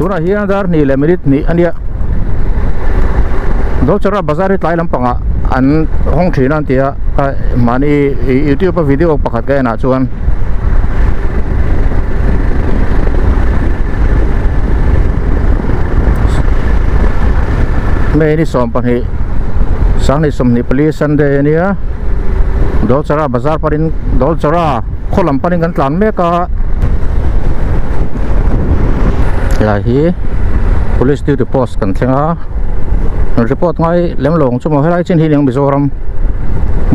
Turna hian dar ni lemirit ni ania do chara bazar hi tlai lampanga an hong thina tia mani YouTube video pakhat ka na chuan me ni som pan hi sang ni som ni police ande ania do chara bazar parin do chara kholam parin kan tlan me ka là hi police duty post kan thenga report ngai lemlong chu mo helai chin hi leng Mizoram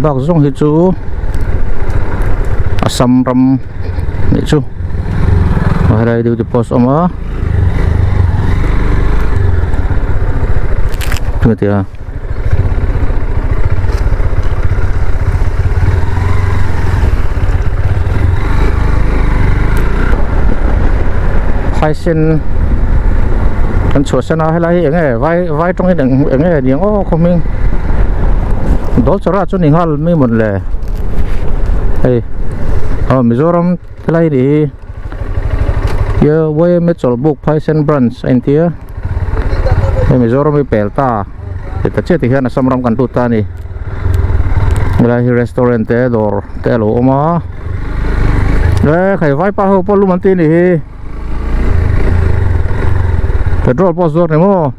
bak zong hi chu Assam ram ni chu helai duty post oma tu tia khai xin kan chuột xe na hay là hiện vai trong cái đằng hiện những ô không minh đó cho ra chỗ này hal mấy một lẻ hey Mizoram cái này đi giờ với mấy chỗ book Python branch anh tia Mizoram với pelta thì tất nhiên thì hiện là samram kan tuta ni là restaurant te door te lo oma đấy khai vai pa ho polu mantin ni petrol post door nemo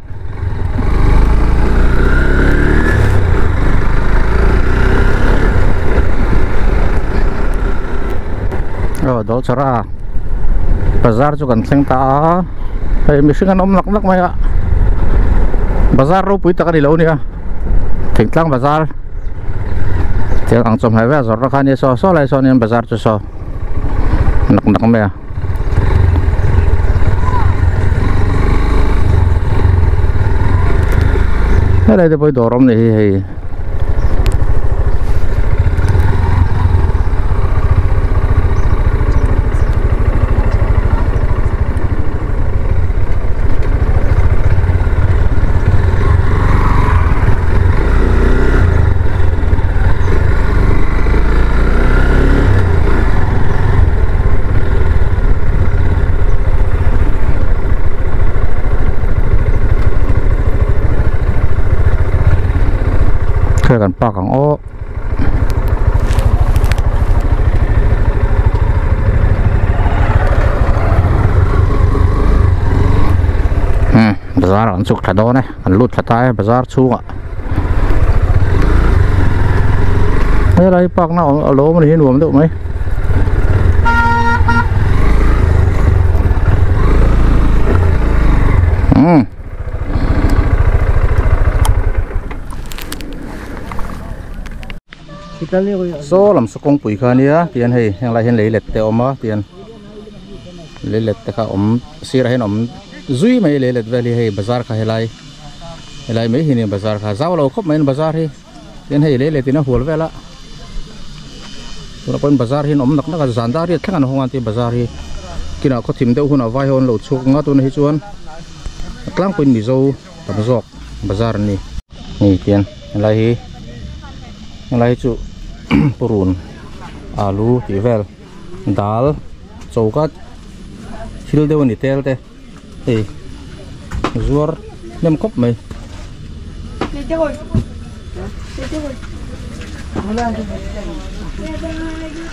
đó chara bazar chu kan thleng ta hey mishing an om nak mai a bazar ro pui ta kan lo nia thing tlang bazar thiang ang chom hai wa zor ra khani so lai so nen bazar chu so nak mai a cái này thì bây giờ rom này thì kan pak ang o bazar an chuk thado ne an lut thatai bazar chunga ai lai pak na alo man hi nuam deuh mai số làm số công bụi khá nia tiền hay hiện lại hiện lấy lệ te oma tiền lấy lệ te khá xí ra hiện duy mấy lấy lệ về hay bazar khá lại mấy hình bazar khá giáo lâu khóc mấy bazar hi tiền hay lấy lệ tiền nó huol về la tụi nó bazar hi nặc nó cả giàn ra đi thằng nào không ăn tiền bazar hi khi nào có tìm đâu hôm nào vai hôn lột chuột ngã tụi nó hi chuan clang quên Mizo tầm giọt bazar ni tiền lại chu purun alu tivel dal chaukat thil deu ni tel te ei zuar nem kop mai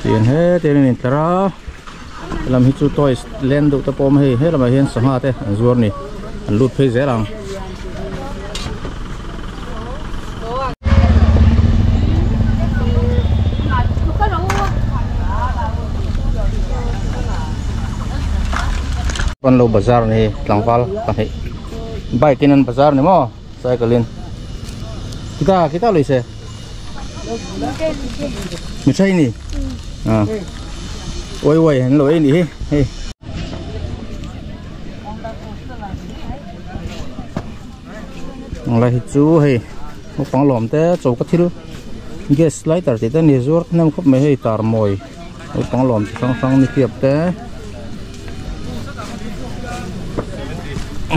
tiền he tiền ni tara làm hi chu toys len du ta pom he lam hian saha te zuar ni an lut phei zerang pan lo bazar ni tlangwal ka he bike in bazar ni mo cycle in kita lo se mi chai ni oi han lo ni he lai chu he mo pang lom te chau ka thil gas lighter te ta ni zur nam khop me he tar moi mo pang lom sang ni tiap te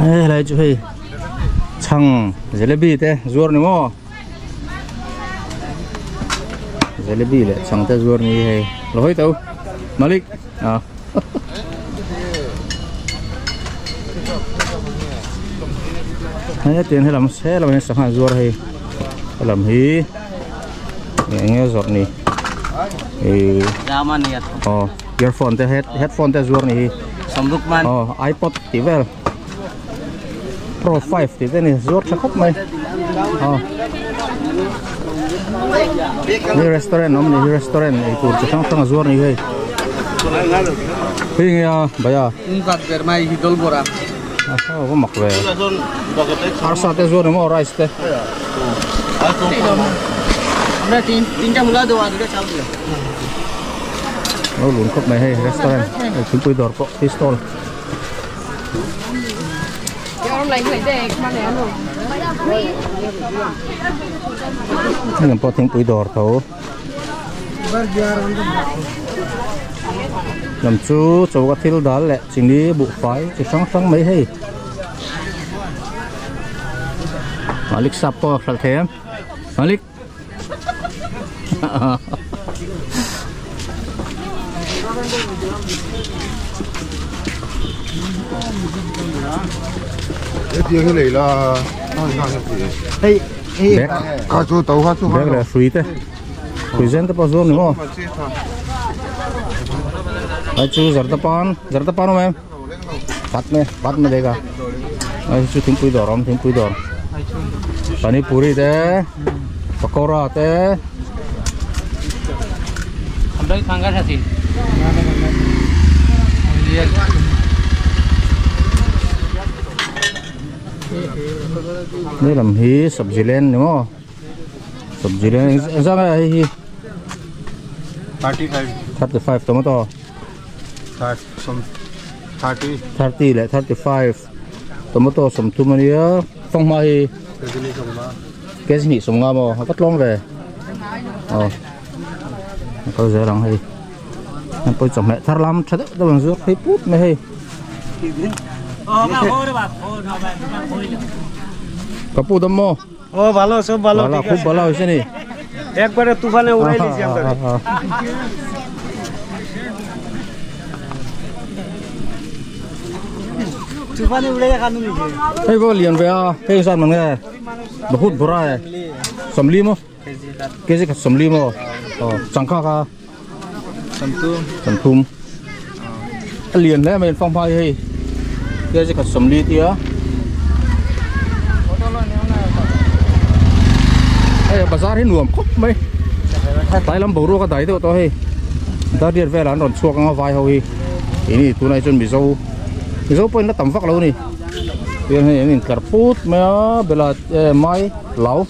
lại chú hay chăng jalebi te zuar ni mo jalebi le chăng te zuar ni hay loi tau Malik Hay tiền hay làm sáng hàng ruột hay làm hí nghe giọt này earphone te headphone te zuar ni Samdukman iPod ti vel Pro 5 ti te ni zuar chakap mai ni restaurant ni restaurant ni tur chang zuar ni hei ping ya baya ungkat germai hidol bora ko mak ve arsa te zuar mo rice te আমরা তিনটা মুলা দেওয়া দুটো চাল দিলাম nó luôn khắp này hay restaurant chúng tôi đòi có pistol có tiếng tôi đòi thấu làm chú cháu có thiếu đó lẹ chính đi bộ phái chỉ sáng mấy hay Malik Sapo sal thêm Malik tiếng cái này là hey cá chú tàu cá chú là free thế free dân tập zoom đúng không ai chú zarta pan không em bắt में देगा ai chú tiếng cùi đỏ pani puri thế pakora thế আমরা থাঙ্গা সাথী đây làm hí sabji len đúng không sabji len ra cái hí 35 tomato 30 lại 35 tomato sầm thu mà nhớ phong mai cái gì sầm ngà mà bắt long về có dễ lắm hay em tôi chồng mẹ thar lắm chắc đâu bằng rước thấy pút mày hay kapu damo ভালো সব ভালো খুব ভালো হয়েছে নি একবারে তুফানে উড়াই দিয়েছি আমরা तूफान उड़े का कानून नहीं है hey vô liền về hey sao mà nghe बहुत बुरा है समली मो कैसे का समली मो chẳng का संतुम liền đấy mình phong phai hay कैसे का समली tia hey bazar hi nuam khop mấy tai lam bầu ru ka dai to hey ta điệt về là nó chuộc ngang vai hôi ini tu này chân bị dâu pun nó tầm vắc lâu nè tiền này mình cắt phút mà bây giờ mai lẩu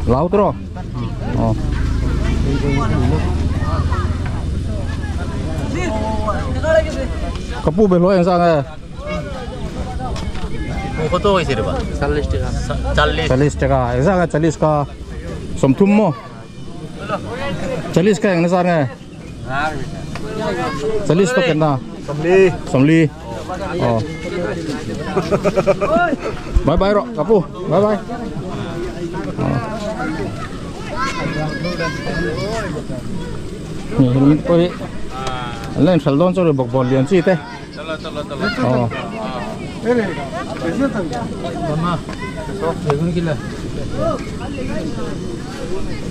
thế rồi kapu bây giờ sao nghe কত হইছে রে বা 40 টাকা 40 টাকা ऐसा 40 का समथुम मो 40 का yang nasar nghe 40 तो कितना समली bye bye rồi kapu bye bye mình coi lên saldon cho được bọc bò liền chi thế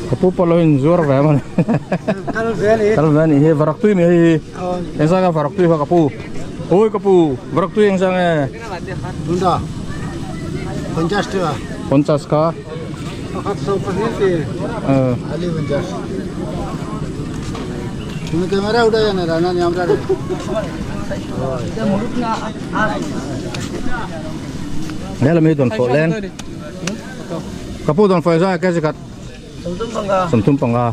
kapu paloin zuar về mà kalau về này varak tu này yang saya varak tu kapu oi kapu varak tu yang saya bunda 50 টাকা 50 ka 100% ali 50 তুমি ক্যামেরা উঠা জানা রানা নি আমরা đây là mấy tuần phổ lên kapu tuần phổ ra cái gì cắt sum tum panga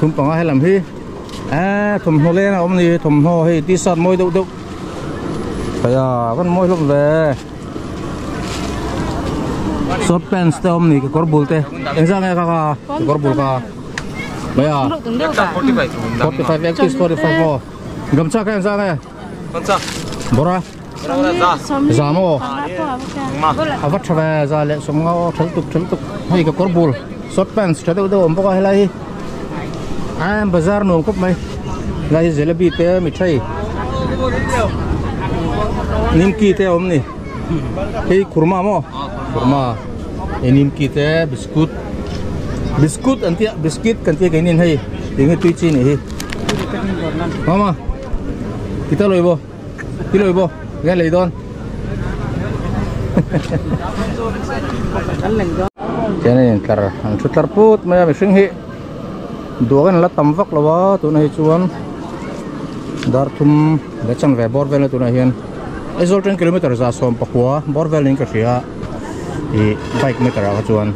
tum panga hay làm hi thum hồ lên ông này thum hồ hay tí sọt môi đậu phải con môi lúc về sốt pen stem này cái corbul te anh ra nghe kaka corbul ka bây giờ 45 active 45 mo gam cha cái ra nghe con cha bora ra mo avat chave ra le somngo thal tuk hay cái corbul sốt pen stem đâu om baka helai bazar nom kop mai gai jalebi te mithai Nimki te om ni. Hei kurma mo. Kurma. Nimki te biskut. Biskut anti biskit kan tie kainin hei. Dengan tuici ni hei. Mama. Kita lo ibo. Kilo ibo. Gan lei don. Jadi ntar antar put maya besing hei. Dua kan lah tampak lawa tu nahi cuan. Dar tum lecang ve borvel tu nahian. Esol 10 kilometer za som pakua borvel ning kasia. Di bike meter apa cuan.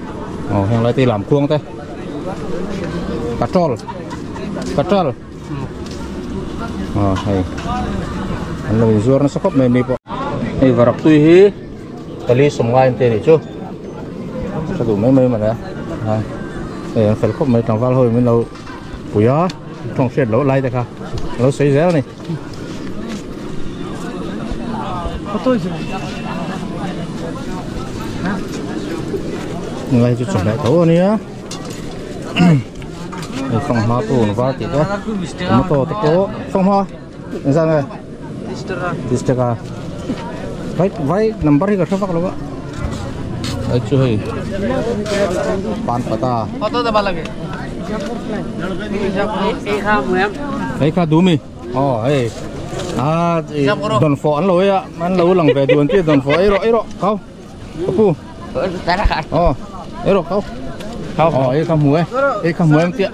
Oh yang lagi lam kuang teh. Katrol. Oh hai. Anu zuar nasakop me po. Ei varak tu hi. Kali semua ente ni cu. Satu me mana. Ha. Yang felkop me tangval hoi men lo puya trong shed lo lai ta ka. Lo sei zel ni. Ngay chút chụp lại tàu này á, phong hoa tu nó vào thì đó, nó to to phong hoa, sao này, tistera, vai number gì cả sao vậy lo, ấy chơi, pan pata, pata đâu lagi, ấy khá đúng mi, ấy, don phở ăn lối á, ăn lâu lần về đuôn kia don phở ấy rồi, không, không, rồi không, ấy không muối, em tiện,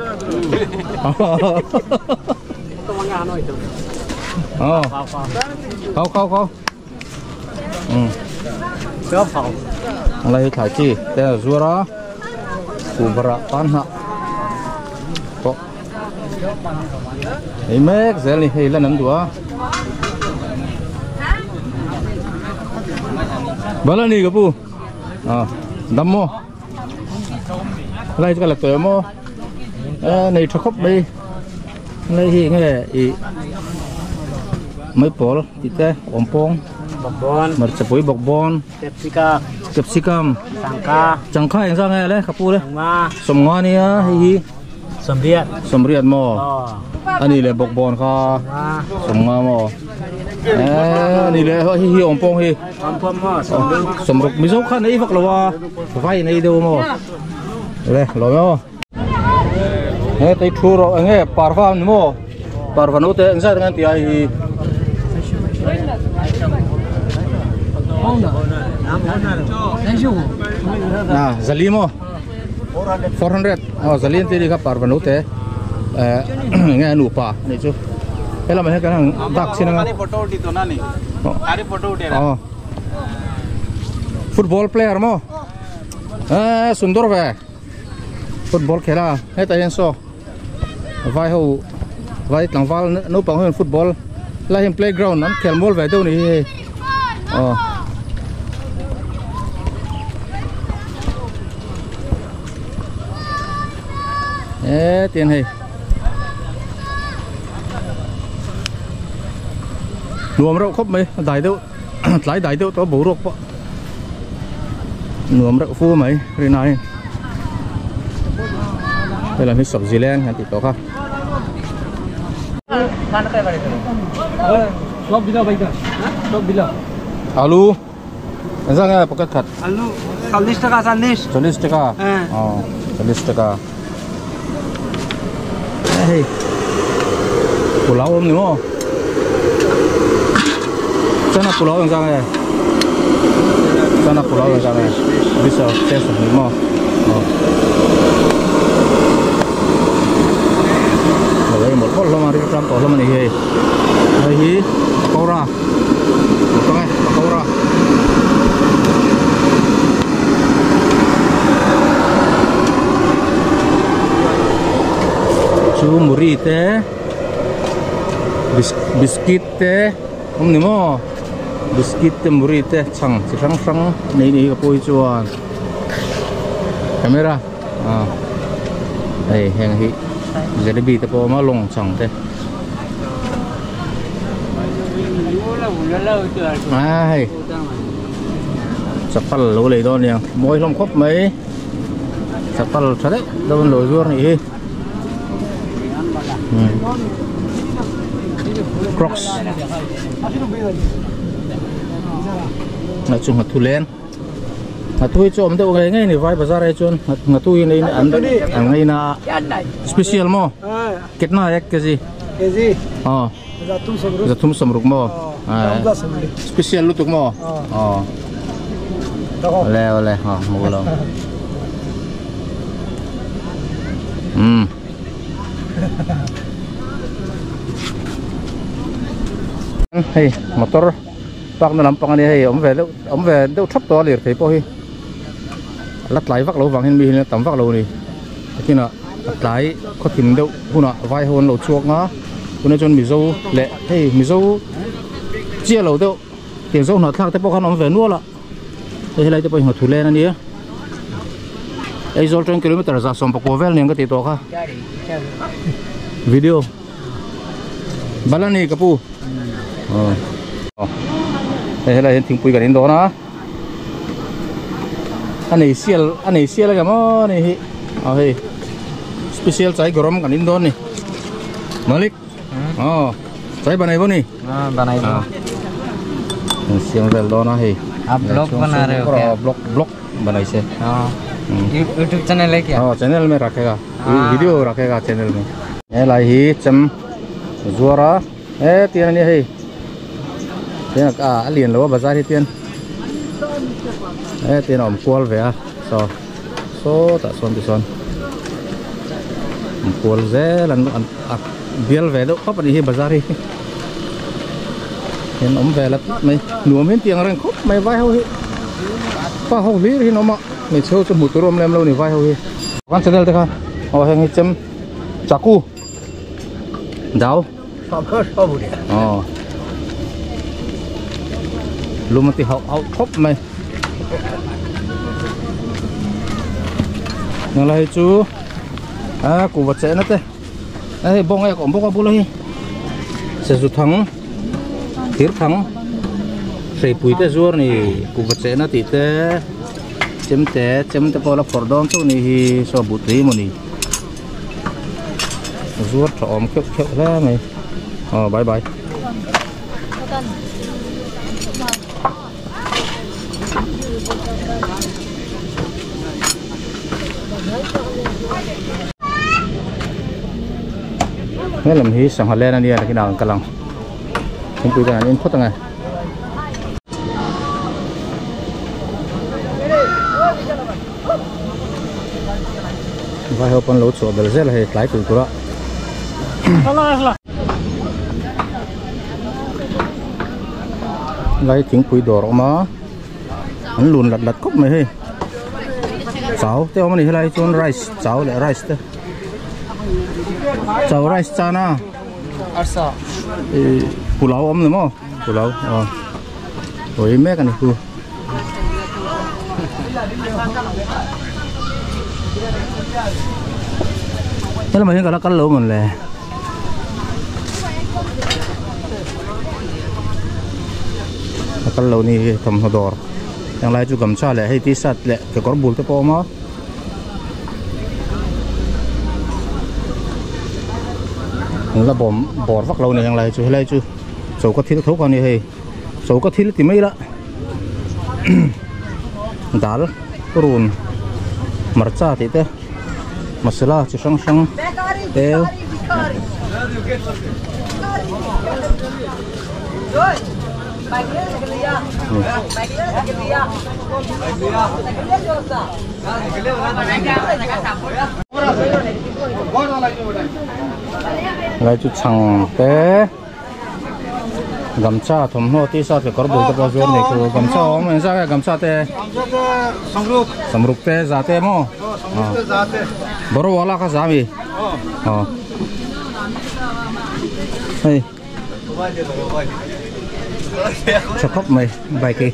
không, lấy thải chi, đây là rùa đó, củ bạc tan hạ, có, ấy mấy cái này hay là nấm đũa, bao nhiêu cái bu, đâm mo. Lai cái là tuổi mo, này cho khóc đi, lai hi cái mấy bol, kita ompong, mercapui bokbon, capsicum, cangka yang sangat le, kapu le, semua ni ya, hi, semriat mo, ani le bokbon ka, semua mo, ni le hi ompong hi, semruk misau kan ni vak lawa, vai ni do mo. Đây, lo mo. Nghe tay thu rồi, nghe parfum mo. Parfum nó thế sao dengan tiai. Nah, Zali mo. 400. Oh, Zali nanti dia parfum nó thế. Nghe lupa, ni cu. Kalau macam kan tak sini kan. Ada foto udah. Oh. Football player mo. Sundor ve. Football khela hết tay en so vai hậu vai tlang val no pang hơn football la him playground an khel mol ve đâu ni tiền hay nuông rau khóc mấy đại đâu lái đại đâu to bổ ruột po nuông rau phu mấy rồi này đây là cái sập dì len thì to khác. Alu, sao nghe pakai thật? Alu, 40 taka 40. 40 taka. 40 taka. Hey, pulau om ni mo. Sana pulau yang sana. Sana pulau yang sana. Bisa tes ni mo. Một con lông đi trăm tổ lông này hì, đây hì, câu ra, một con này, câu ra, chú muri te, biscuit te, không nè mo, biscuit te muri te, chẳng này cái bôi chuan, camera, đây hàng hì. Jadi bi tepo malong chang te. Ai. Sapal lo le don yang. Moi lom khop mấy. Sapal thật đấy. Đâu lồi ruột này. Crocs. Nói chung là thu lên. Ngà thui cho ông đâu ngay ngay này vai bazar ấy chun. Ngà thui này anh ngay na special mo. Kết na ek cái gì? Cái gì? Zatum samruk mo. Special lutuk mo. Oleh ha mo lo. Hey, motor bác nó nằm bằng này, ông về đâu thấp to liền thấy po hi, lát lái vác lấu vàng hen mi hen tắm vác lấu này, khi nào lát lái có tìm đâu, hôm nào vai hôn lấu chuột ngó, hôm nay chọn mì dâu lẹ, hey mì dâu chia lấu đâu, tiền dâu nó thang tới po khăn ông về nuốt lợ, đây lại tới po họ thủ lên anh ấy, ấy rồi trên km ra xong bọc vel này cái gì to cả, video, balan này kapu. Đây là hiện tiếng bụi cái đó nó anh này xia là cái món này hey special trái gồm cái đó này Malik trái bên này vô này bên này xiên về đó nó hey block बना रहे हो क्या block बनाई से YouTube channel है क्या channel में रखेगा video रखेगा channel में ये लाई ही चम जुआरा tiền này hey tiền liền lúa bazar thì tiền tiền ổn cuol về số tạ son thì son cuol dễ lần biel về đâu khóc đi bazar đi tiền ổn về là mày nuôi miếng tiền rồi khóc mày vai hao hi pa hao lý thì nó mà mày chơi cho một tôm lem lâu này vai hao hi con channel thế không hàng chấm chaku đào luôn mà thì hậu khóc mày nó lại chú cụ vật sẽ nó thế đây bông này còn bông qua bông này sẽ rút thắng thiệt thắng xây bụi thế rồi này cụ vật sẽ nó thì thế chấm thế bao là phở đòn chỗ này thì so bụi tí mà này ruột trộm khéo ra mày bye bye. Nghe làm hí sang Hà Lan anh đi là khi nào cả lòng không bây giờ nên thoát ra ngay vai hộp con lỗ chỗ bờ rễ là hệ lái từ đó lấy tiếng quỳ đỏ mà hắn lùn lật cốc mày hay cháo theo mình này chôn rice cháo lại rice thế cháo rice chana pulau om đúng không pulau rồi mấy cái này cứ thế là mình cái đó cắt lỗ mình lè cắt lỗ này thầm hồ đỏ yang lain juga gamcha lẹ hay t-shirt lẹ cái có bùn cái po mà là bỏ vắt lâu này yang lain chú hay chú số có thịt thấu con này hay số có thịt thì mấy đó dal run marcha thì thế masala chỉ sang teo lại chút chẳng té gamcha thầm hoa tí sao thì có bùn cái bao nhiêu này cứ gamcha ông mình sao cái gamcha té samruk té giá té mo baru wala ka sami hey cakep mày baik ki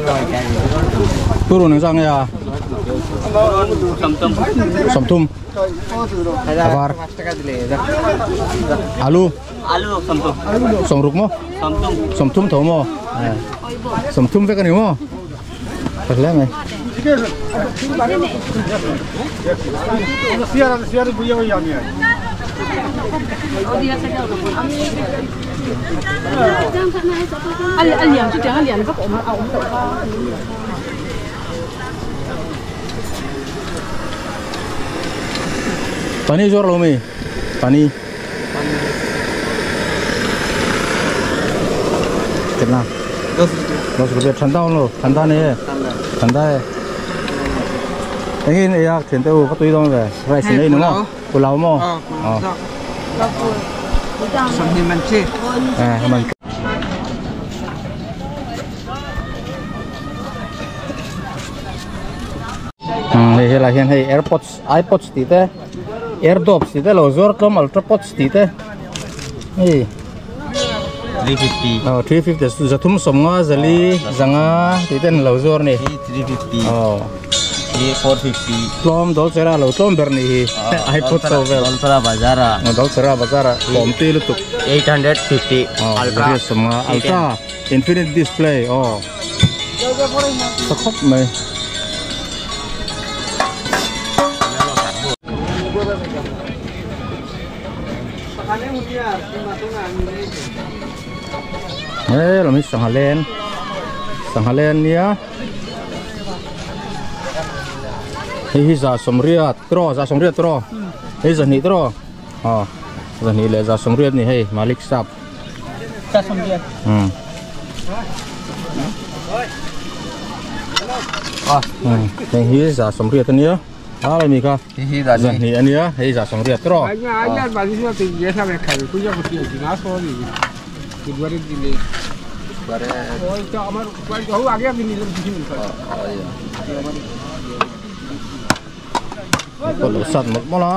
Rồi, Purun yang sang ya. Samtum. Kabar. Alu. Somruk mo. Samtum tau mo. Samtum ve kan mo. Perle me. Siar buya ya ni. Pani jor lo me. Pani. Kiतना? 10 रुपये ठंडा हो लो ठंडा नहीं है ठंडा है लेकिन यार ठंडे वो तो इधर में राइस नहीं नुमा पुलाव मो Sambil mencit.มันนี่อะไรเห็นให้ AirPods iPods ติดแต่ AirDrops ติดแต่เราจอดก็ UltraPods ติดแต่นี่ 350. 350 จะทุ่มสมงาจะลีจังอ่ะติดแต่เราจอดนี่ 350. 450. ลมดอลเซราเราต้มเบอร์นี่ iPod ตัวเวล Ultra Bazara. ดอลเซราบาซาระลมตีลุตุก 850. Ultra สมงา Ultra Infinite Display สะครบไหมเรามีสังหารเลนเนี่ยนี่จะสมเรียดตรอจะสมเรียดตรอนี่จะหนีตรอจะหนีเลยจะสมเรียดนี่ให้มาลิกซับจะสมเรียดนี่จะสมเรียดตัวนี้อะไรมีครับจะหนีอันนี้ให้จะสมเรียดตรอก็เลยสั่นหมดมั้งล่ะ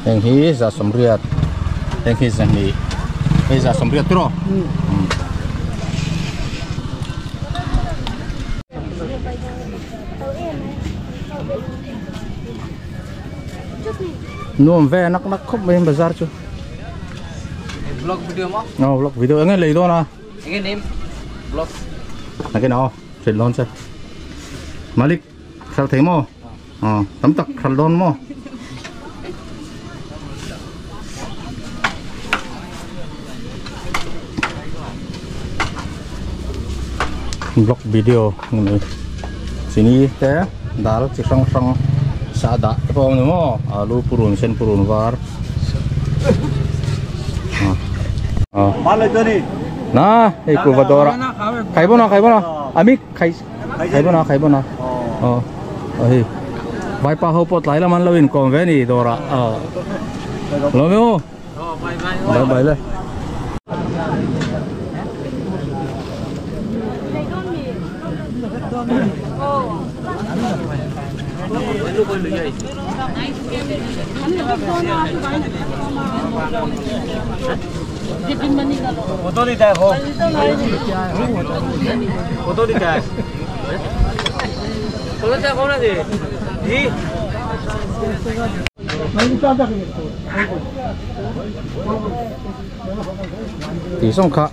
อย่างนี้จะสมเรียดอย่างนี้จะนี่ให้จะสมเรียดตรอนุ่มแวนักคบไม่เห็นบาซาร์จู Vlog video mo? vlog video enggak lagi doang Ini nim. Vlog. Lagi trên lon xe Malik sao thấy mo tấm tắc khăn lon mo vlog video này sini teh dal cisang sada apa mo alu purun sen purun var nah ikut vadora kai bona amik kai bona hei vai pa ho pot lai la man lawin kom ve ni dora lo me o bye le Foto di tag ho. Foto di tag. Foto tag ho na di. Di. Thì xong cả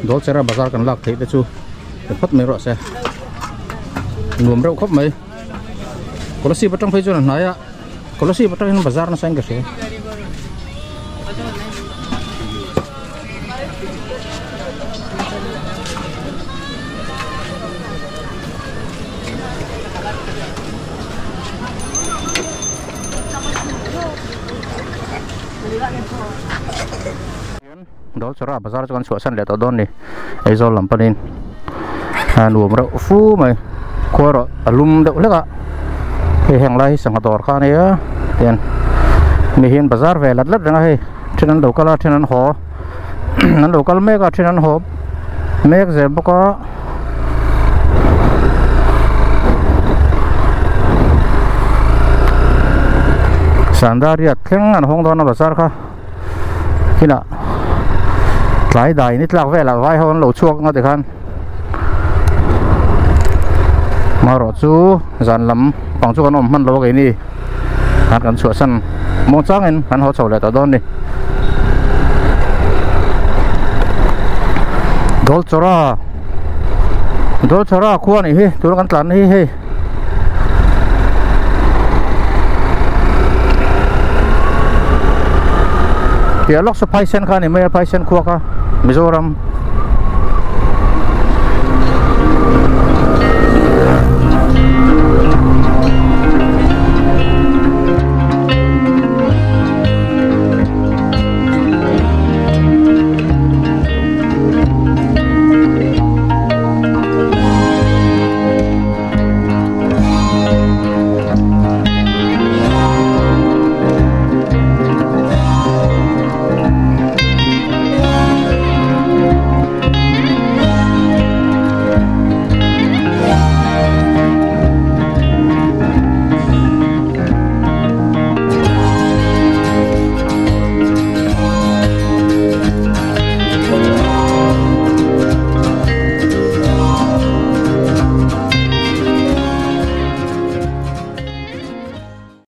đó sẽ ra bazar cần lạc thấy đấy chú phát mấy rõ xe nuông rau khóc mấy có là gì bắt trong phải cho nó nói á có là gì bắt trong bazar nó sang cái gì đó sẽ ra bazar cho con sủa săn để tao đón đi, ấy do làm panin, nuông rau phú mày, qua rồi alum đậu lắc ạ, thì hàng lai sang hạt đỏ kha này á, tiền, mình hiện bazar về lật lật rồi, trênนั้นđầu cá trênนั้นhồ,นั้นđầu cá mấy cái trênนั้นhồ, mấy cái gì bao có Sandaria theng an hong don na bazar kha kina tlai dai ni tlak vela vai hon lo chuak nga de khan maro chu zan lam pang chu kan om man lo ge ni han kan chua san mo chang en kan ho chole ta don ni dol chora khuan ni hi tur kan tlan hi he Lok sa Paisen ka ni may Paisen kuha ka Mizoram